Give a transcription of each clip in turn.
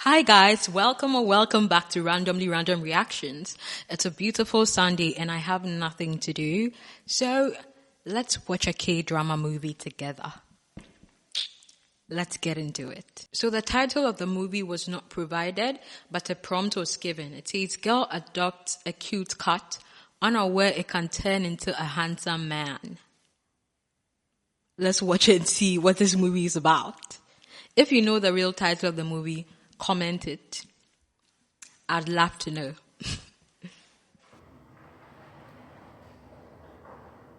Hi guys, welcome or welcome back to Randomly Random Reactions. It's a beautiful Sunday and I have nothing to do, so let's watch a K-drama movie together. Let's get into it. So the title of the movie was not provided, but a prompt was given. It says, girl adopts a cute cat, unaware it can turn into a handsome man. Let's watch it and see what this movie is about. If you know the real title of the movie, comment it. I'd love to know.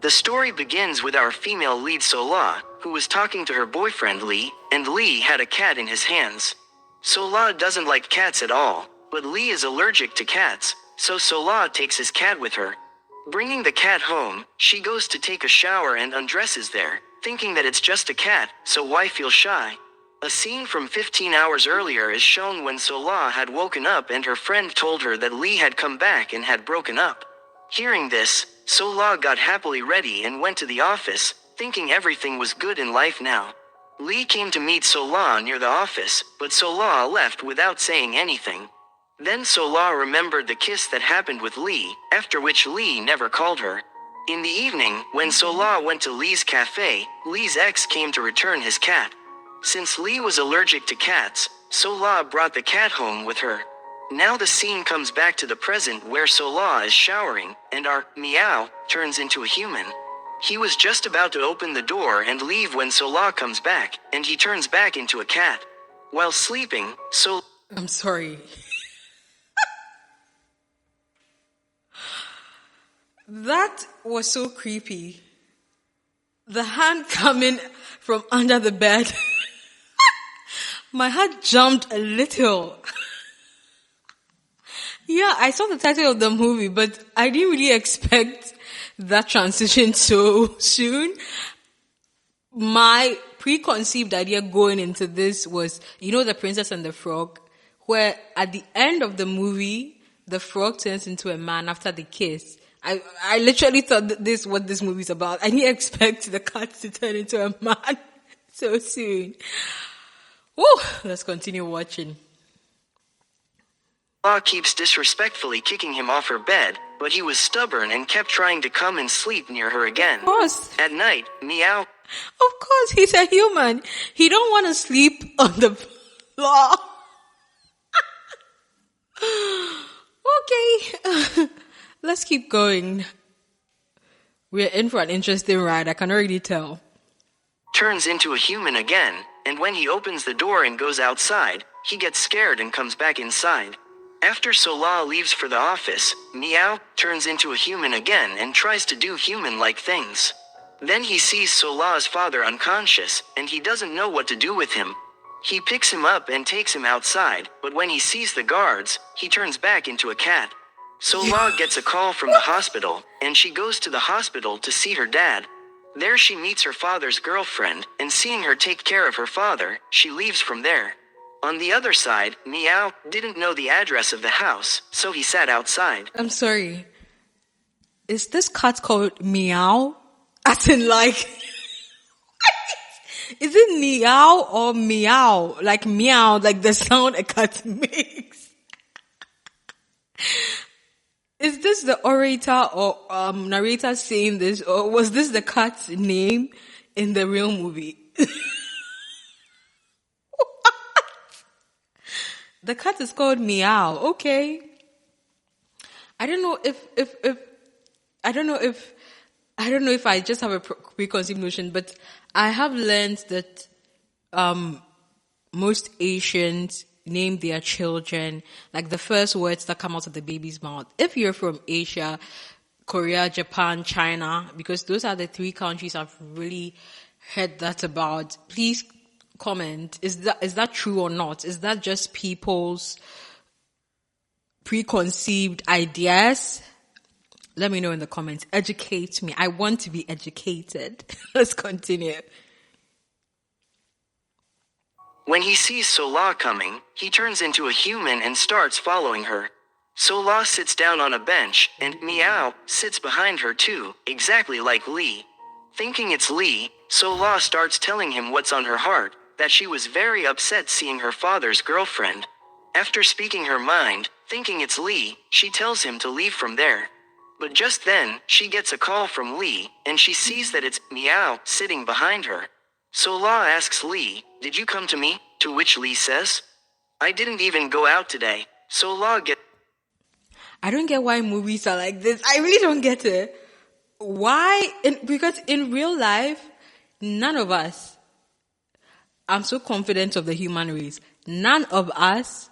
The story begins with our female lead Sola, who was talking to her boyfriend Lee, and Lee had a cat in his hands. Sola doesn't like cats at all, but Lee is allergic to cats, so Sola takes his cat with her. Bringing the cat home, she goes to take a shower and undresses there, thinking that it's just a cat, so why feel shy? A scene from 15 hours earlier is shown when Sola had woken up and her friend told her that Lee had come back and had broken up. Hearing this, Sola got happily ready and went to the office, thinking everything was good in life now. Lee came to meet Sola near the office, but Sola left without saying anything. Then Sola remembered the kiss that happened with Lee, after which Lee never called her. In the evening, when Sola went to Lee's cafe, Lee's ex came to return his cat. Since Lee was allergic to cats, Sola brought the cat home with her. Now the scene comes back to the present where Sola is showering, and our Meow turns into a human. He was just about to open the door and leave when Sola comes back, and he turns back into a cat. While sleeping, I'm sorry. That was so creepy. The hand coming from under the bed. My heart jumped a little. Yeah, I saw the title of the movie, but I didn't really expect that transition so soon. My preconceived idea going into this was, The Princess and the Frog, where at the end of the movie, the frog turns into a man after the kiss. I literally thought that this is what this movie's about. I didn't expect the cat to turn into a man so soon. Woo! Let's continue watching. Sola keeps disrespectfully kicking him off her bed, but he was stubborn and kept trying to come and sleep near her again. Of course. At night, Meow. Of course, he's a human. He don't want to sleep on the floor. Okay. Let's keep going. We're in for an interesting ride. I can already tell. Turns into a human again, and when he opens the door and goes outside, he gets scared and comes back inside. After Sola leaves for the office, Meow turns into a human again and tries to do human-like things. Then he sees Sola's father unconscious, and he doesn't know what to do with him. He picks him up and takes him outside, but when he sees the guards, he turns back into a cat. Sola gets a call from the hospital, and she goes to the hospital to see her dad. There she meets her father's girlfriend, and seeing her take care of her father, she leaves from there. On the other side, Meow didn't know the address of the house, so he sat outside. I'm sorry. Is this cat called Meow? As in like... Is it meow or meow? Like meow, like the sound a cat makes. Is this the orator or narrator saying this, or was this the cat's name in the real movie? What? The cat is called Meow. Okay. I don't know if I just have a preconceived notion, but I have learned that most Asians name their children like the first words that come out of the baby's mouth. If you're from Asia, Korea, Japan, China, because those are the three countries I've really heard that about, please comment. Is that true or not? Is that just people's preconceived ideas? Let me know in the comments. Educate me. I want to be educated. Let's continue. When he sees Sola coming, he turns into a human and starts following her. Sola sits down on a bench, and Meow sits behind her too, exactly like Lee. Thinking it's Lee, Sola starts telling him what's on her heart, that she was very upset seeing her father's girlfriend. After speaking her mind, thinking it's Lee, she tells him to leave from there. But just then, she gets a call from Lee, and she sees that it's Meow sitting behind her. Sola asks Lee, "Did you come to me?" To which Lee says, "I didn't even go out today." Sola gets I don't get why movies are like this. I really don't get it. Why? Because in real life, none of us, I'm so confident of the human race, none of us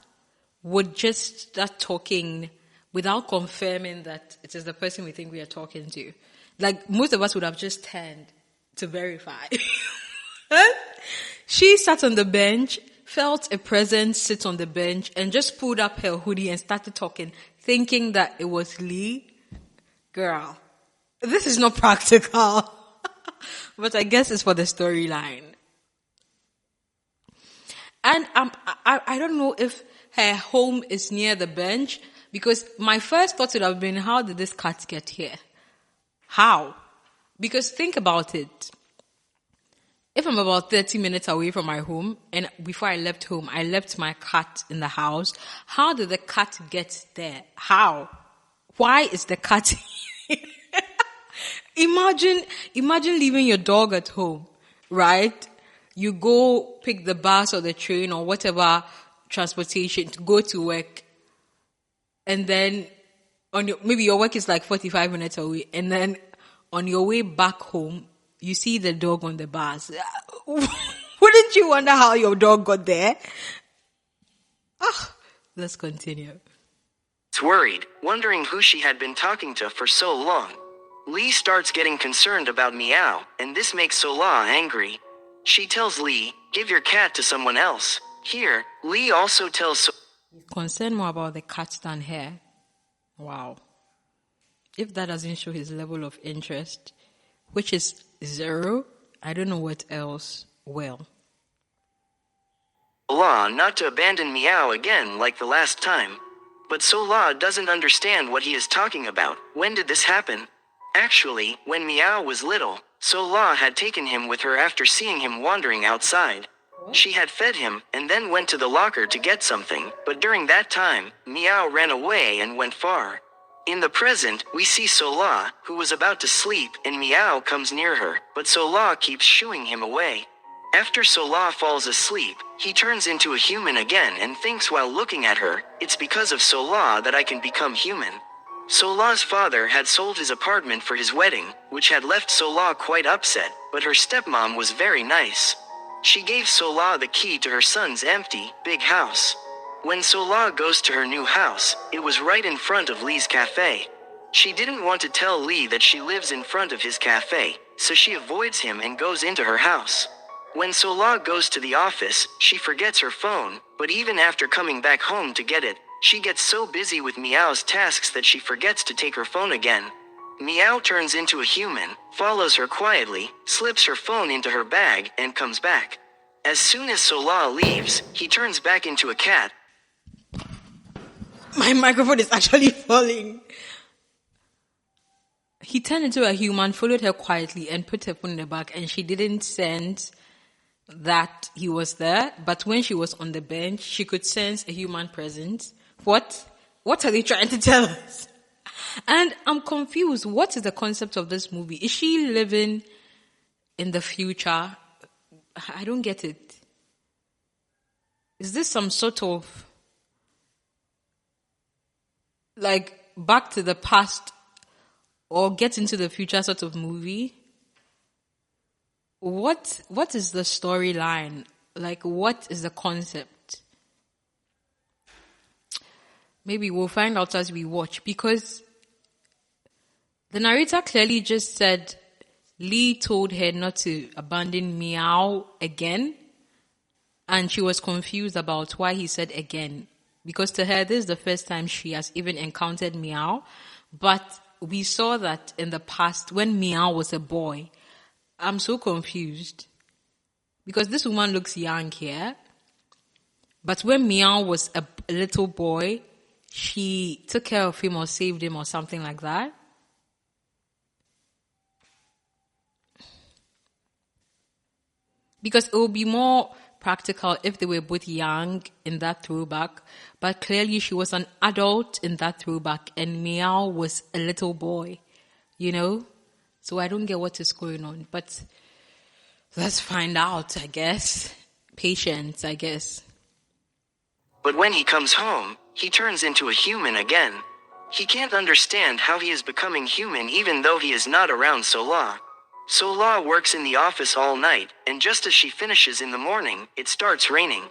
would just start talking without confirming that it is the person we think we are talking to. Like, most of us would have just turned to verify. She sat on the bench, felt a presence sit on the bench, and just pulled up her hoodie and started talking, thinking that it was Lee. Girl, this is not practical. But I guess it's for the storyline. And I don't know if her home is near the bench, because my first thought would have been, how did this cat get here? How? Because think about it. If I'm about 30 minutes away from my home, and before I left home, I left my cat in the house, how did the cat get there? How? Why is the cat here? Imagine leaving your dog at home, right? You go pick the bus or the train or whatever transportation to go to work, and then maybe your work is like 45 minutes away, and then on your way back home, you see the dog on the bus. Wouldn't you wonder how your dog got there? Let's continue. worried, wondering who she had been talking to for so long. Lee starts getting concerned about Meow, and this makes Sola angry. She tells Lee, "Give your cat to someone else." Here, Lee also tells Concerned more about the cat than her. Wow. If that doesn't show his level of interest, which is 0, I don't know what else will. Sola not to abandon Meow again like the last time. But Sola doesn't understand what he is talking about. When did this happen? Actually, when Meow was little, Sola had taken him with her after seeing him wandering outside. She had fed him, and then went to the locker to get something, but during that time, Meow ran away and went far. In the present, we see Sola, who was about to sleep, and Meow comes near her, but Sola keeps shooing him away. After Sola falls asleep, he turns into a human again and thinks while looking at her, "It's because of Sola that I can become human." Sola's father had sold his apartment for his wedding, which had left Sola quite upset, but her stepmom was very nice. She gave Sola the key to her son's empty, big house. When Sola goes to her new house, it was right in front of Lee's cafe. She didn't want to tell Lee that she lives in front of his cafe, so she avoids him and goes into her house. When Sola goes to the office, she forgets her phone, but even after coming back home to get it, she gets so busy with Meow's tasks that she forgets to take her phone again. Meow turns into a human, follows her quietly, slips her phone into her bag, and comes back. As soon as Sola leaves, he turns back into a cat. My microphone is actually falling. He turned into a human, followed her quietly, and put her phone in the bag, and she didn't sense that he was there. But when she was on the bench, she could sense a human presence. What? What are they trying to tell us? And I'm confused. What is the concept of this movie? Is she living in the future? I don't get it. Is this some sort of like back to the past or get into the future sort of movie? What is the storyline? Like, what is the concept? Maybe we'll find out as we watch, because the narrator clearly just said Lee told her not to abandon Meow again, and she was confused about why he said again, because to her this is the first time she has even encountered Meow. But we saw that in the past when Meow was a boy. I'm so confused because this woman looks young here, but when Meow was a little boy, she took care of him or saved him or something like that. Because it will be more practical if they were both young in that throwback, but clearly she was an adult in that throwback and Meow was a little boy, you know? So I don't get what is going on, but let's find out, I guess. Patience, I guess. But when he comes home, he turns into a human again. He can't understand how he is becoming human even though he is not around Sola. Sola works in the office all night, and just as she finishes in the morning, it starts raining.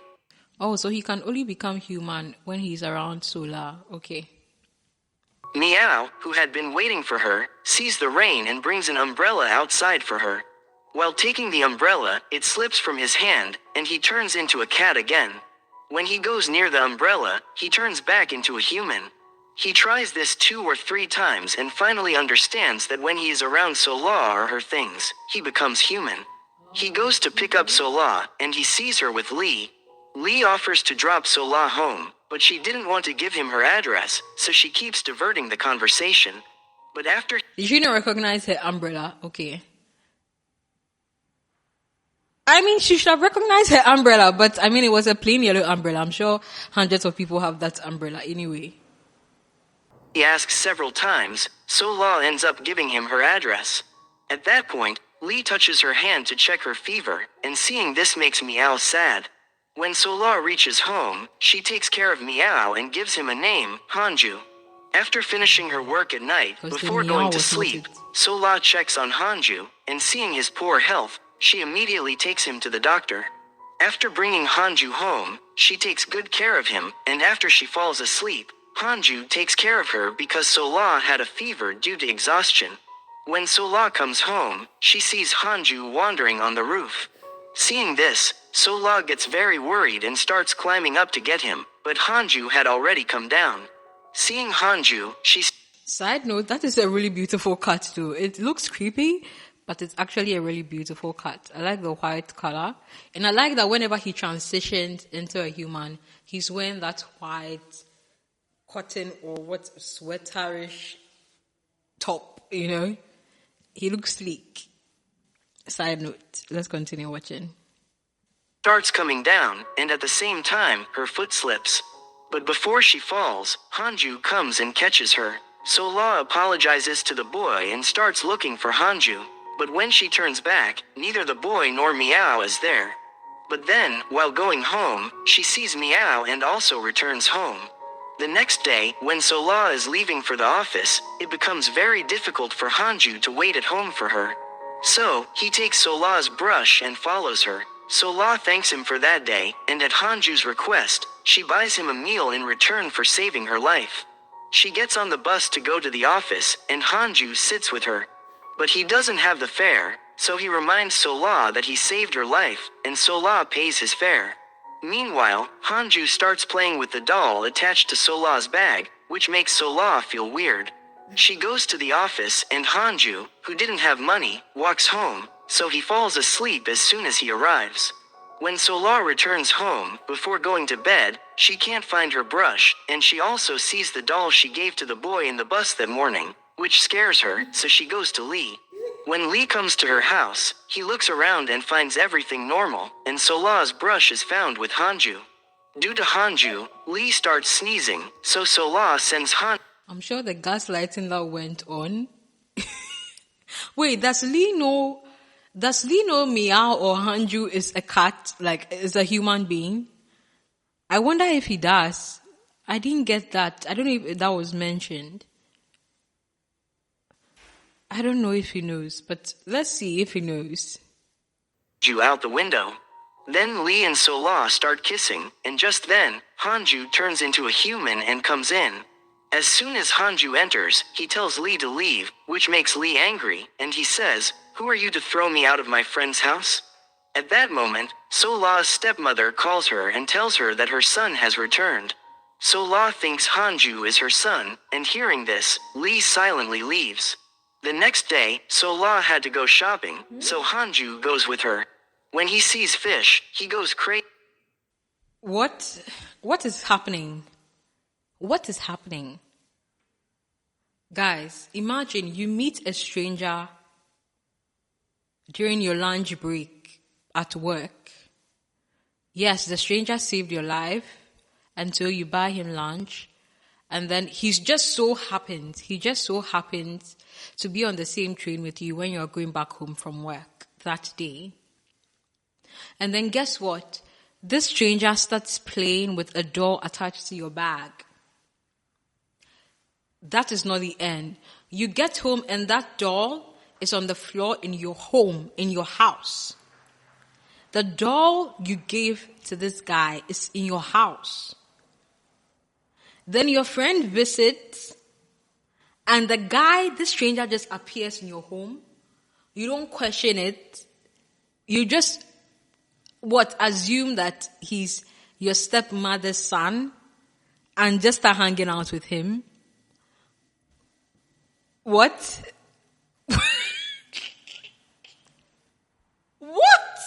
Oh, so he can only become human when he's around Sola. Okay. Meow, who had been waiting for her, sees the rain and brings an umbrella outside for her. While taking the umbrella, it slips from his hand, and he turns into a cat again. When he goes near the umbrella, he turns back into a human. He tries this 2 or 3 times and finally understands that when he is around Sola or her things, he becomes human. He goes to pick up Sola, and he sees her with Lee. Lee offers to drop Sola home, but she didn't want to give him her address, so she keeps diverting the conversation. But after... Did you not recognize her umbrella? Okay. I mean, she should have recognized her umbrella, but I mean, it was a plain yellow umbrella. I'm sure hundreds of people have that umbrella anyway. He asks several times, Sola ends up giving him her address. At that point, Lee touches her hand to check her fever, and seeing this makes Meow sad. When Sola reaches home, she takes care of Meow and gives him a name, Hanju. After finishing her work at night, before going to sleep, Sola checks on Hanju, and seeing his poor health, she immediately takes him to the doctor. After bringing Hanju home, she takes good care of him, and after she falls asleep, Hanju takes care of her because Sola had a fever due to exhaustion. When Sola comes home, she sees Hanju wandering on the roof. Seeing this, Sola gets very worried and starts climbing up to get him, but Hanju had already come down. Seeing Hanju, she... Side note, that is a really beautiful cut too. It looks creepy, but it's actually a really beautiful cut. I like the white color. And I like that whenever he transitions into a human, he's wearing that white cotton or what sweaterish top, you know. He looks sleek. Side note, let's continue watching. Starts coming down, and at the same time, her foot slips. But before she falls, Hanju comes and catches her. Sola apologizes to the boy and starts looking for Hanju. But when she turns back, neither the boy nor Meow is there. But then, while going home, she sees Meow and also returns home. The next day, when Sola is leaving for the office, it becomes very difficult for Hanju to wait at home for her. So, he takes Sola's brush and follows her. Sola thanks him for that day, and at Hanju's request, she buys him a meal in return for saving her life. She gets on the bus to go to the office, and Hanju sits with her. But he doesn't have the fare, so he reminds Sola that he saved her life, and Sola pays his fare. Meanwhile, Hanju starts playing with the doll attached to Sola's bag, which makes Sola feel weird. She goes to the office and Hanju, who didn't have money, walks home, so he falls asleep as soon as he arrives. When Sola returns home, before going to bed, she can't find her brush, and she also sees the doll she gave to the boy in the bus that morning, which scares her, so she goes to Lee. When Lee comes to her house, he looks around and finds everything normal, and Sola's brush is found with Hanju. Due to Hanju, Lee starts sneezing, so Sola sends Hanju. I'm sure the gaslighting that went on. Wait, does Lee know Meow or Hanju is a cat, like is a human being? I wonder if he does. I didn't get that. I don't know if that was mentioned. I don't know if he knows, but let's see if he knows. Hanju out the window. Then Lee and Sola start kissing, and just then, Hanju turns into a human and comes in. As soon as Hanju enters, he tells Lee to leave, which makes Lee angry, and he says, "Who are you to throw me out of my friend's house?" At that moment, Sola's stepmother calls her and tells her that her son has returned. Sola thinks Hanju is her son, and hearing this, Lee silently leaves. The next day, Sola had to go shopping, so Hanju goes with her. When he sees fish, he goes crazy. What is happening? What is happening? Guys, imagine you meet a stranger during your lunch break at work. Yes, the stranger saved your life, and so you buy him lunch, and then he just so happens to be on the same train with you when you're going back home from work that day. And then guess what? This stranger starts playing with a doll attached to your bag. That is not the end. You get home and that doll is on the floor in your home, in your house. The doll you gave to this guy is in your house. Then your friend visits, and the stranger just appears in your home. You don't question it. You just, assume that he's your stepmother's son and just start hanging out with him. What? What?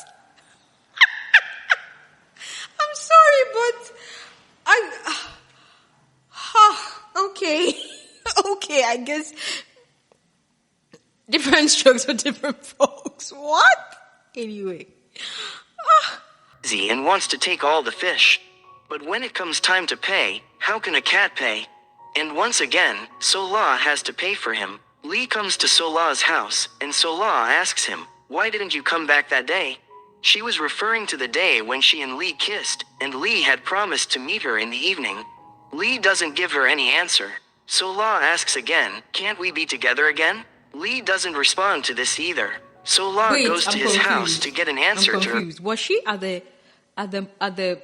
I'm sorry, but okay. Okay, I guess different strokes for different folks. What? Anyway. And wants to take all the fish. But when it comes time to pay, how can a cat pay? And once again, Sola has to pay for him. Lee comes to Sola's house, and Sola asks him, "Why didn't you come back that day?" She was referring to the day when she and Lee kissed, and Lee had promised to meet her in the evening. Lee doesn't give her any answer. Sola asks again, "Can't we be together again?" Lee doesn't respond to this either. Sola goes to his house to get an answer I'm to her. confused. Was she at the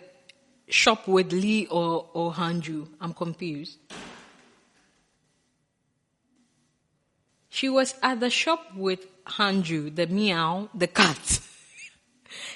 shop with Lee or Hanju? I'm confused. She was at the shop with Hanju, the Meow, the cat.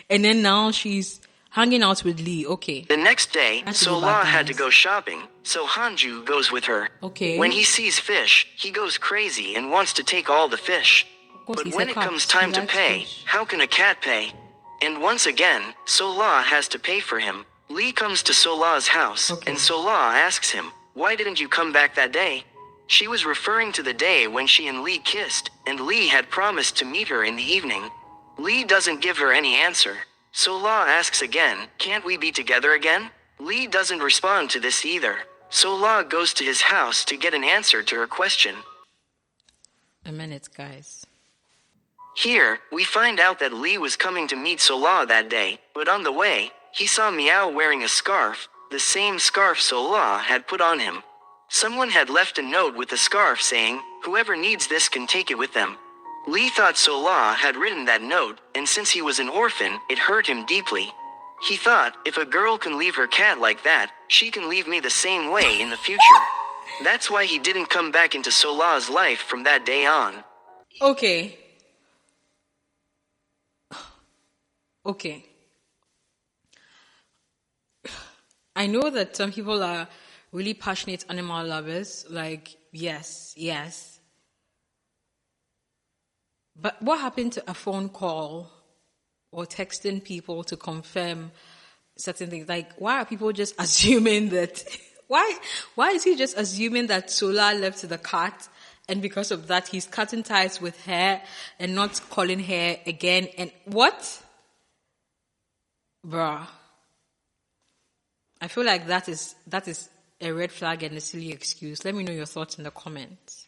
And then now she's hanging out with Lee. Okay. The next day, Sola had to go shopping, so Hanju goes with her. Okay. When he sees fish, he goes crazy and wants to take all the fish. But when it comes time to pay, how can a cat pay? And once again, Sola has to pay for him. Lee comes to Sola's house, and Sola asks him, "Why didn't you come back that day?" She was referring to the day when she and Lee kissed, and Lee had promised to meet her in the evening. Lee doesn't give her any answer. Sola asks again, "Can't we be together again?" Lee doesn't respond to this either. Sola goes to his house to get an answer to her question. A minute, guys. Here, we find out that Lee was coming to meet Sola that day, but on the way, he saw Meow wearing a scarf, the same scarf Sola had put on him. Someone had left a note with the scarf saying, "Whoever needs this can take it with them." Lee thought Sola had written that note, and since he was an orphan, it hurt him deeply. He thought, if a girl can leave her cat like that, she can leave me the same way in the future. That's why he didn't come back into Sola's life from that day on. Okay. I know that some people are really passionate animal lovers. Like, yes. But what happened to a phone call or texting people to confirm certain things? Like, why are people just assuming that? Why is he just assuming that Sola left the cat, and because of that he's cutting ties with her and not calling her again? And what? Bruh. I feel like that is a red flag and a silly excuse. Let me know your thoughts in the comments.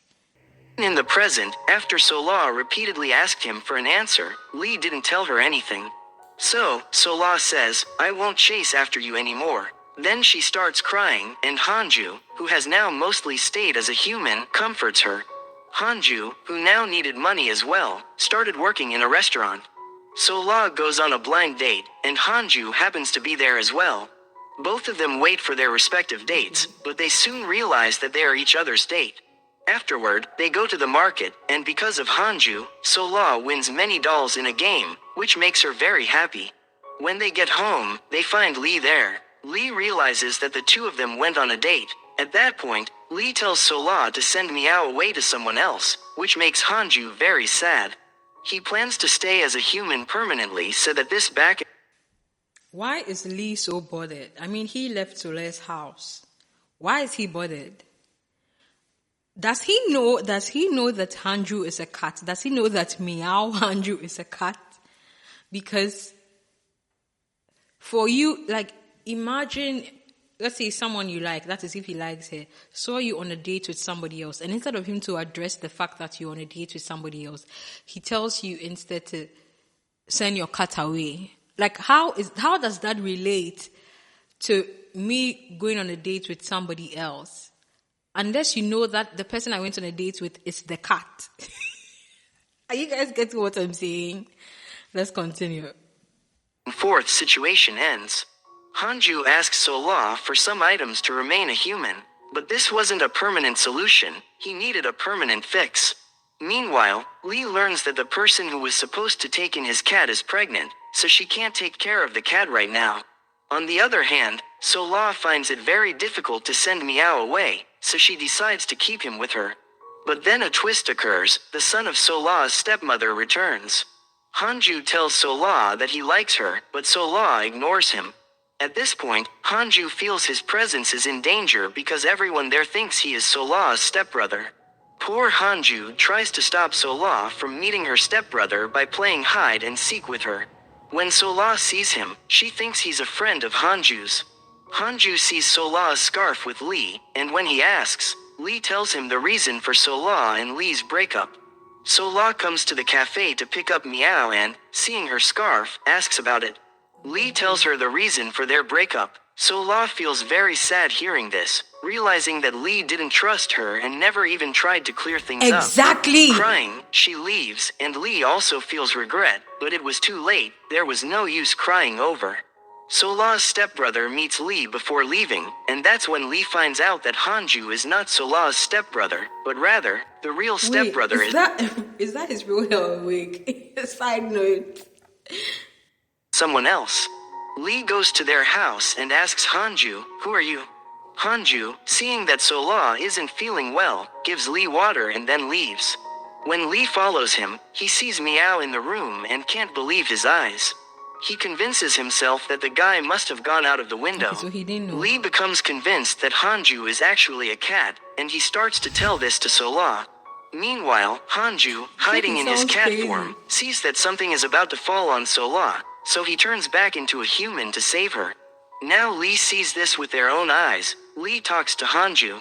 In the present, after Sola repeatedly asked him for an answer, Lee didn't tell her anything. So, Sola says, "I won't chase after you anymore." Then she starts crying, and Hanju, who has now mostly stayed as a human, comforts her. Hanju, who now needed money as well, started working in a restaurant. Sola goes on a blind date, and Hanju happens to be there as well. Both of them wait for their respective dates, but they soon realize that they are each other's date. Afterward, they go to the market, and because of Hanju, Sola wins many dolls in a game, which makes her very happy. When they get home, they find Lee there. Lee realizes that the two of them went on a date. At that point, Lee tells Sola to send Meow away to someone else, which makes Hanju very sad. He plans to stay as a human permanently so that this back... Why is Lee so bothered? I mean, he left Soleil's house. Why is he bothered? Does he know that Hanju is a cat? Does he know that Meow Hanju is a cat? Because For you, like, imagine, let's say someone you like, that is if he likes her, saw you on a date with somebody else, and instead of him to address the fact that you're on a date with somebody else, he tells you instead to send your cat away. Like, how does that relate to me going on a date with somebody else? Unless you know that the person I went on a date with is the cat. Are you guys getting what I'm saying? Let's continue. Fourth situation ends. Hanju asks Sola for some items to remain a human, but this wasn't a permanent solution, he needed a permanent fix. Meanwhile, Lee learns that the person who was supposed to take in his cat is pregnant, so she can't take care of the cat right now. On the other hand, Sola finds it very difficult to send Meow away, so she decides to keep him with her. But then a twist occurs, the son of Sola's stepmother returns. Hanju tells Sola that he likes her, but Sola ignores him. At this point, Hanju feels his presence is in danger because everyone there thinks he is Sola's stepbrother. Poor Hanju tries to stop Sola from meeting her stepbrother by playing hide and seek with her. When Sola sees him, she thinks he's a friend of Hanju's. Hanju sees Sola's scarf with Lee, and when he asks, Lee tells him the reason for Sola and Lee's breakup. Sola comes to the cafe to pick up Meow and, seeing her scarf, asks about it. Lee tells her the reason for their breakup. Sola feels very sad hearing this, realizing that Lee didn't trust her and never even tried to clear things up. Exactly! Crying, she leaves, and Lee also feels regret, but it was too late, there was no use crying over. Sola's stepbrother meets Lee before leaving, and that's when Lee finds out that Hanju is not Sola's stepbrother, but rather, the real stepbrother is that his real hair or wig? Side note. Someone else. Lee goes to their house and asks Hanju, "Who are you?" Hanju, seeing that Sola isn't feeling well, gives Lee water and then leaves. When Lee follows him, he sees Meow in the room and can't believe his eyes. He convinces himself that the guy must have gone out of the window. Okay, so he didn't know. Lee becomes convinced that Hanju is actually a cat, and he starts to tell this to Sola. Meanwhile, Hanju, hiding in his cat form, sees that something is about to fall on Sola, so he turns back into a human to save her. Now Lee sees this with their own eyes. Lee talks to Hanju.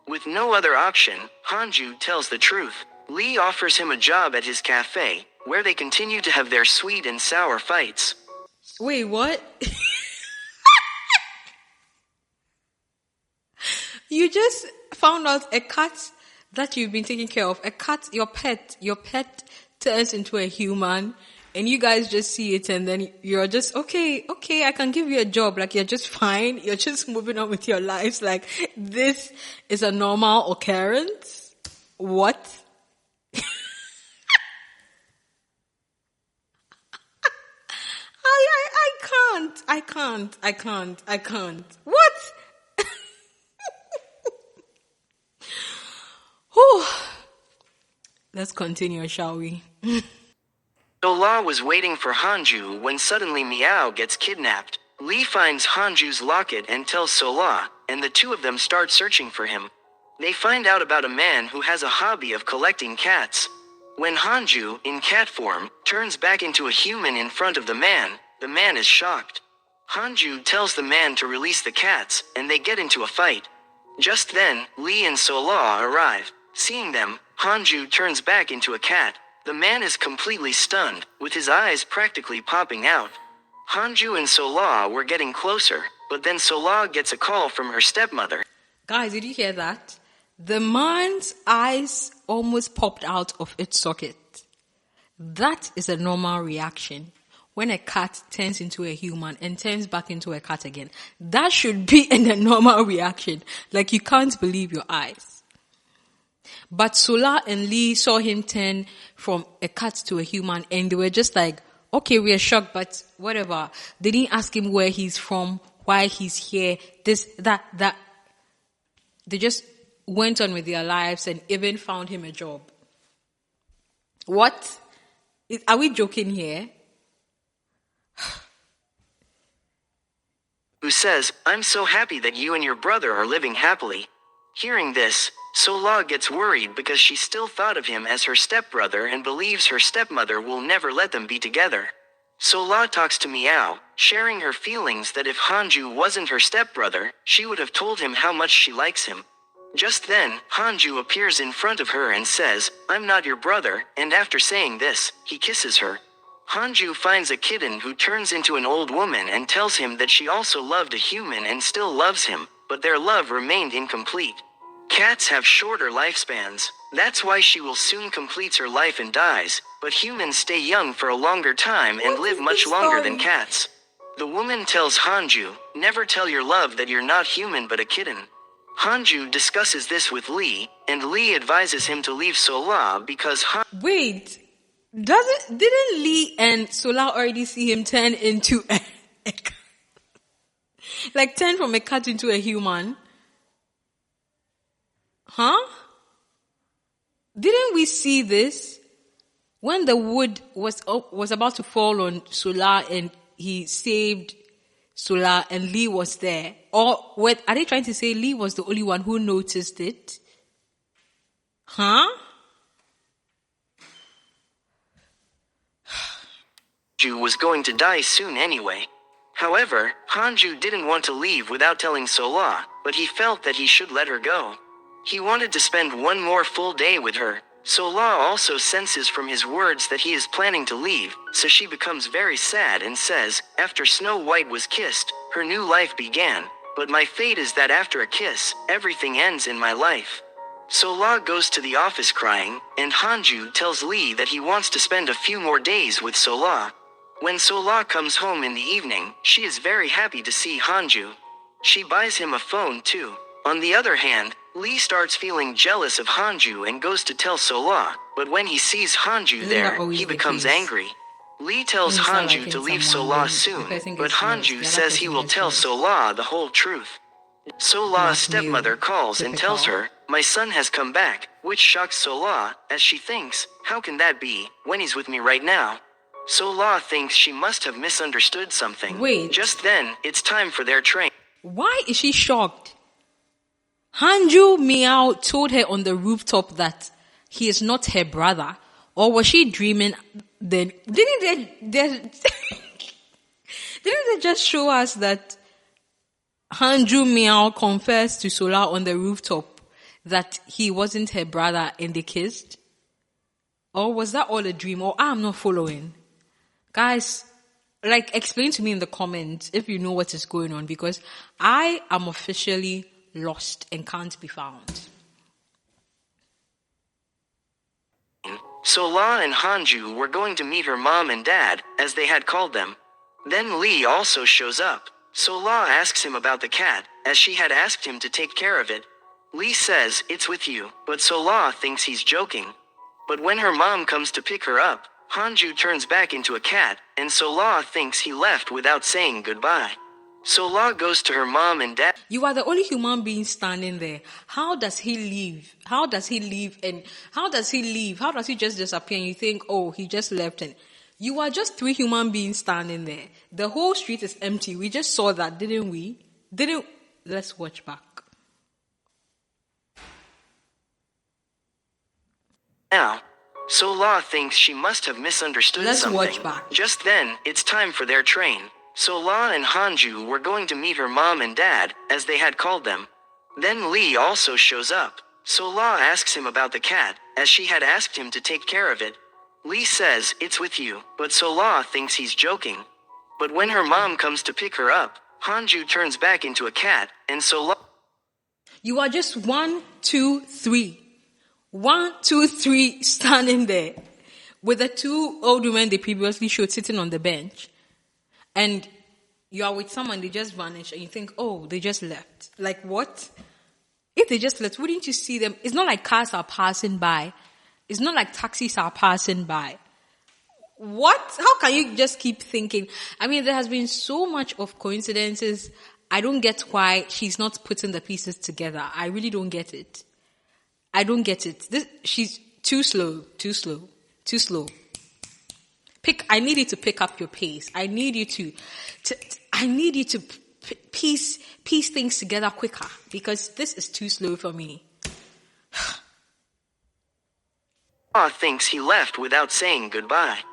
With no other option, Hanju tells the truth. Lee offers him a job at his cafe, where they continue to have their sweet and sour fights. Wait, what? You just found out a cat that you've been taking care of, a cat, your pet turns into a human, and you guys just see it, and then you're just, okay, I can give you a job, like you're just fine, you're just moving on with your lives, like this is a normal occurrence? What? I can't. What? Whew. Let's continue, shall we? Sola was waiting for Hanju when suddenly Meow gets kidnapped. Lee finds Hanju's locket and tells Sola, and the two of them start searching for him. They find out about a man who has a hobby of collecting cats. When Hanju, in cat form, turns back into a human in front of the man is shocked. Hanju tells the man to release the cats, and they get into a fight. Just then, Lee and Sola arrive. Seeing them, Hanju turns back into a cat. The man is completely stunned, with his eyes practically popping out. Hanju and Sola were getting closer, but then Sola gets a call from her stepmother. Guys, did you hear that? The man's eyes almost popped out of its socket. That is a normal reaction. When a cat turns into a human and turns back into a cat again, that should be a normal reaction. Like you can't believe your eyes. But Sola and Lee saw him turn from a cat to a human, and they were just like, okay, we are shocked, but whatever. They didn't ask him where he's from, why he's here, this, that. They just went on with their lives and even found him a job. What? Are we joking here? Who says, "I'm so happy that you and your brother are living happily." Hearing this, Sola gets worried because she still thought of him as her stepbrother and believes her stepmother will never let them be together. Sola talks to Meow, sharing her feelings that if Hanju wasn't her stepbrother, she would have told him how much she likes him. Just then, Hanju appears in front of her and says, "I'm not your brother," and after saying this, he kisses her. Hanju finds a kitten who turns into an old woman and tells him that she also loved a human and still loves him, but their love remained incomplete. Cats have shorter lifespans. That's why she will soon complete her life and dies, but humans stay young for a longer time and live much longer than cats. The woman tells Hanju, "Never tell your love that you're not human but a kitten." Hanju discusses this with Lee, and Lee advises him to leave Sola because Wait, didn't Lee and Sola already see him turn into like turn from a cat into a human? Huh? Didn't we see this when the wood was about to fall on Sola and he saved Sola and Lee was there? Or what are they trying to say? Lee was the only one who noticed it? Huh? Hanju was going to die soon anyway. However, Hanju didn't want to leave without telling Sola, but he felt that he should let her go. He wanted to spend one more full day with her. Sola also senses from his words that he is planning to leave, so she becomes very sad and says, "After Snow White was kissed, her new life began, but my fate is that after a kiss, everything ends in my life." Sola goes to the office crying, and Hanju tells Lee that he wants to spend a few more days with Sola. When Sola comes home in the evening, she is very happy to see Hanju. She buys him a phone too. On the other hand, Lee starts feeling jealous of Hanju and goes to tell Sola, but when he sees Hanju there, he becomes angry. Lee tells Hanju to leave Sola soon, but Hanju says he will tell Sola the whole truth. Sola's stepmother calls and tells her, "My son has come back," which shocks Sola, as she thinks, "How can that be, when he's with me right now?" Sola thinks she must have misunderstood something. Wait. Just then, it's time for their train. Why is she shocked? Hanju Meow told her on the rooftop that he is not her brother. Or was she dreaming then? Didn't they just show us that Hanju Meow confessed to Sola on the rooftop that he wasn't her brother and they kissed? Or was that all a dream? Or I'm not following. Guys, explain to me in the comments if you know what is going on, because I am officially lost and can't be found. Sola and Hanju were going to meet her mom and dad, as they had called them. Then Lee also shows up. Sola asks him about the cat, as she had asked him to take care of it. Lee says, "It's with you," but Sola thinks he's joking. But when her mom comes to pick her up, Hanju turns back into a cat, and Sola thinks he left without saying goodbye. Sola goes to her mom and dad. You are the only human being standing there. How does he leave? How does he leave? And how does he leave? How does he just disappear and you think, oh, he just left? And you are just 3 human beings standing there. The whole street is empty. We just saw that, didn't we? Let's watch back. Now, Sola thinks she must have misunderstood something. Let's watch back. Just then, it's time for their train. Sola and Hanju were going to meet her mom and dad, as they had called them. Then Lee also shows up. Sola asks him about the cat, as she had asked him to take care of it. Lee says, "It's with you," but Sola thinks he's joking. But when her mom comes to pick her up, Hanju turns back into a cat, and Sola... You are just 1, 2, 3. 1, 2, 3 standing there with the 2 old women they previously showed sitting on the bench. And you are with someone, they just vanish, and you think, oh, they just left. Like what? If they just left, wouldn't you see them? It's not like cars are passing by. It's not like taxis are passing by. What? How can you just keep thinking? I mean, there has been so much of coincidences. I don't get why she's not putting the pieces together. I really don't get it. I don't get it. She's too slow. I need you to pick up your pace. I need you to piece things together quicker, because this is too slow for me. Sola thinks he left without saying goodbye.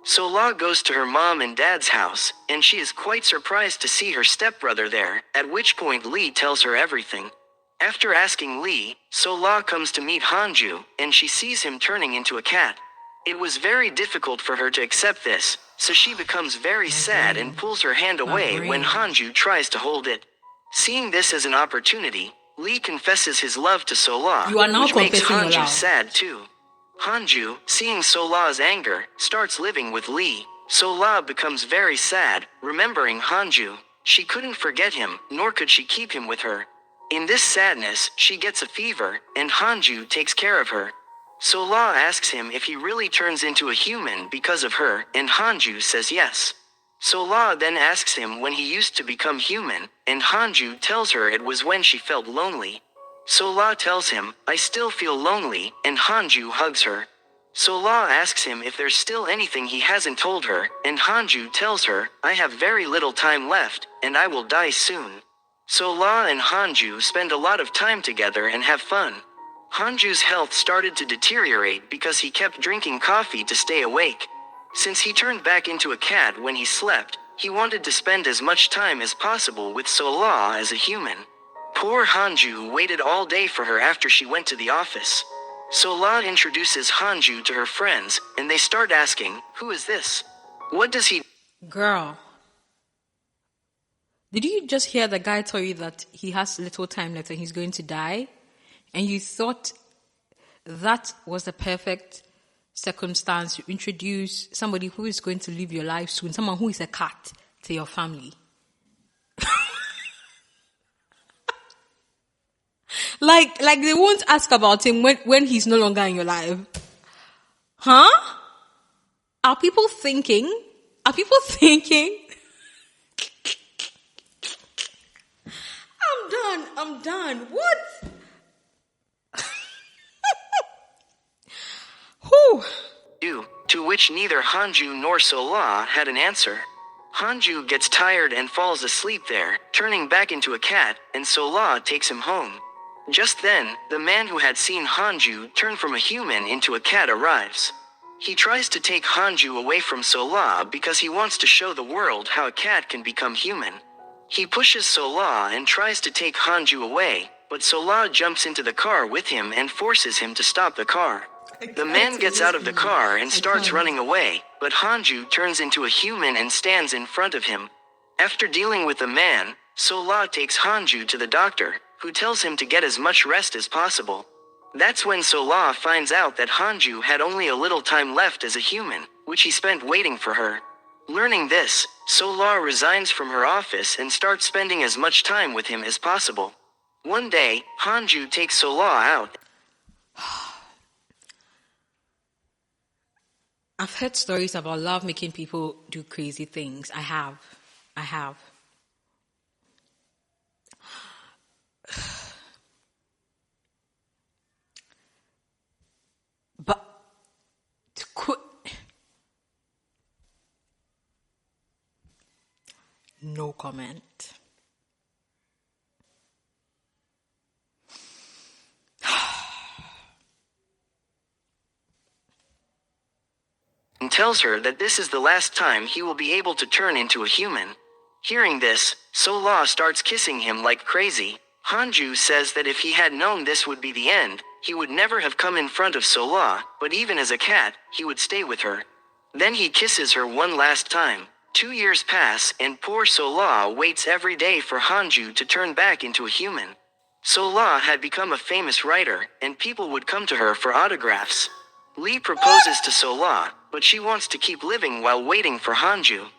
Sola goes to her mom and dad's house, and she is quite surprised to see her stepbrother there, at which point Lee tells her everything. After asking Lee, Sola comes to meet Hanju, and she sees him turning into a cat. It was very difficult for her to accept this, so she becomes very sad and pulls her hand away when Hanju tries to hold it. Seeing this as an opportunity, Lee confesses his love to Sola, You are now which makes confessing your Hanju love. sad too. Hanju, seeing Sola's anger, starts living with Lee. Sola becomes very sad, remembering Hanju. She couldn't forget him, nor could she keep him with her. In this sadness, she gets a fever, and Hanju takes care of her. Sola asks him if he really turns into a human because of her, and Hanju says yes. Sola then asks him when he used to become human, and Hanju tells her it was when she felt lonely. Sola tells him, I still feel lonely, and Hanju hugs her. Sola asks him if there's still anything he hasn't told her, and Hanju tells her, I have very little time left, and I will die soon. Sola and Hanju spend a lot of time together and have fun. Hanju's health started to deteriorate because he kept drinking coffee to stay awake. Since he turned back into a cat when he slept, he wanted to spend as much time as possible with Sola as a human. Poor Hanju waited all day for her after she went to the office. Sola introduces Hanju to her friends, and they start asking, who is this? What does he... Girl, did you just hear the guy tell you that he has little time left and he's going to die? And you thought that was the perfect circumstance to introduce somebody who is going to live your life soon, someone who is a cat, to your family. Like they won't ask about him when he's no longer in your life. Huh? Are people thinking? I'm done. What? Whew. do? To which neither Hanju nor Sola had an answer. Hanju gets tired and falls asleep there, turning back into a cat, and Sola takes him home. Just then, the man who had seen Hanju turn from a human into a cat arrives. He tries to take Hanju away from Sola because he wants to show the world how a cat can become human. He pushes Sola and tries to take Hanju away, but Sola jumps into the car with him and forces him to stop the car. The man gets out of the car and starts running away, but Hanju turns into a human and stands in front of him. After dealing with the man, Sola takes Hanju to the doctor, who tells him to get as much rest as possible. That's when Sola finds out that Hanju had only a little time left as a human, which he spent waiting for her. Learning this, Sola resigns from her office and starts spending as much time with him as possible. One day, Hanju takes Sola out. I've heard stories about love making people do crazy things. I have. But to quit... No comment. And tells her that this is the last time he will be able to turn into a human. Hearing this, Sola starts kissing him like crazy. Hanju says that if he had known this would be the end, he would never have come in front of Sola, but even as a cat, he would stay with her. Then he kisses her one last time. 2 years pass, and poor Sola waits every day for Hanju to turn back into a human. Sola had become a famous writer, and people would come to her for autographs. Lee proposes to Sola, but she wants to keep living while waiting for Hanju.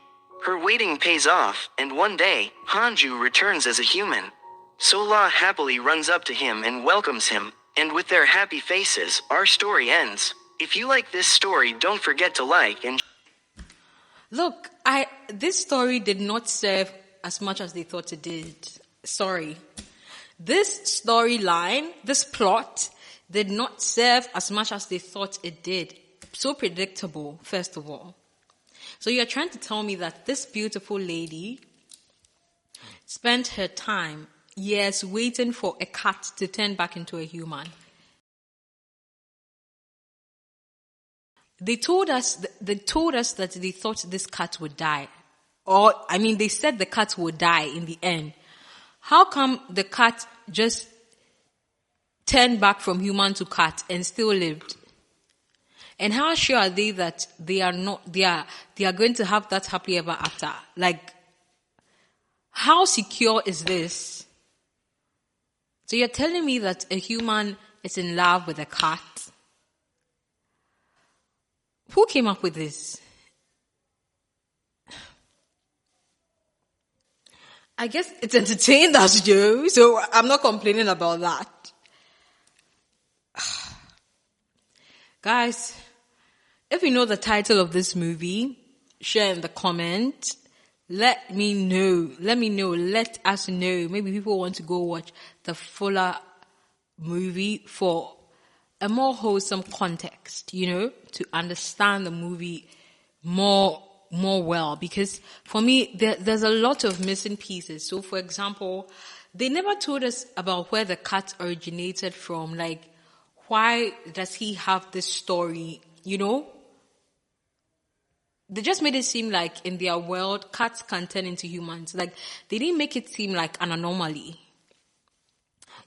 Her waiting pays off, and one day, Hanju returns as a human. Sola happily runs up to him and welcomes him, and with their happy faces, our story ends. If you like this story, don't forget to like and... Look, this story did not serve as much as they thought it did. Sorry. This storyline, this plot, did not serve as much as they thought it did. So predictable, first of all. So you're trying to tell me that this beautiful lady spent her time, years, waiting for a cat to turn back into a human. They told us that they thought this cat would die. Or, I mean, they said the cat would die in the end. How come the cat just turned back from human to cat and still lived? And how sure are they that they are going to have that happily ever after? Like, how secure is this? So you're telling me that a human is in love with a cat? Who came up with this? I guess it's entertained us, Joe, so I'm not complaining about that. Guys, if you know the title of this movie, share in the comment. Let me know. Let us know. Maybe people want to go watch the fuller movie for a more wholesome context, to understand the movie more well. Because for me, there's a lot of missing pieces. So, for example, they never told us about where the cat originated from. Like, why does he have this story, They just made it seem like in their world, cats can turn into humans. Like, they didn't make it seem like an anomaly.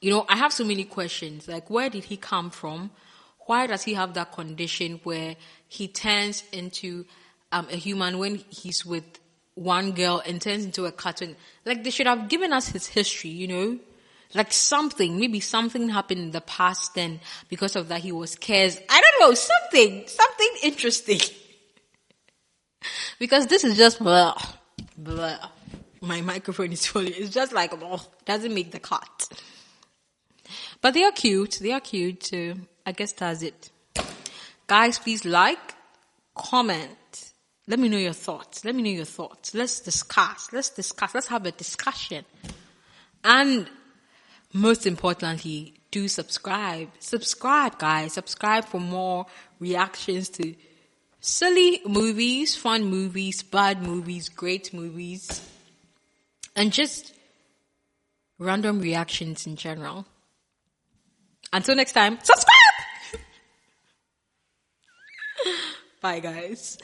I have so many questions. Like, where did he come from? Why does he have that condition where he turns into a human when he's with one girl and turns into a cat? Like, they should have given us his history, Like maybe something happened in the past then. Because of that, he was cursed. I don't know, something interesting. Because this is just blah, blah. My microphone is fully. It's just like, doesn't make the cut. But they are cute. So I guess that's it. Guys, please like, comment. Let me know your thoughts. Let's discuss. Let's have a discussion. And most importantly, do subscribe. Subscribe, guys. Subscribe for more reactions to silly movies, fun movies, bad movies, great movies, and just random reactions in general. Until next time, subscribe! Bye, guys.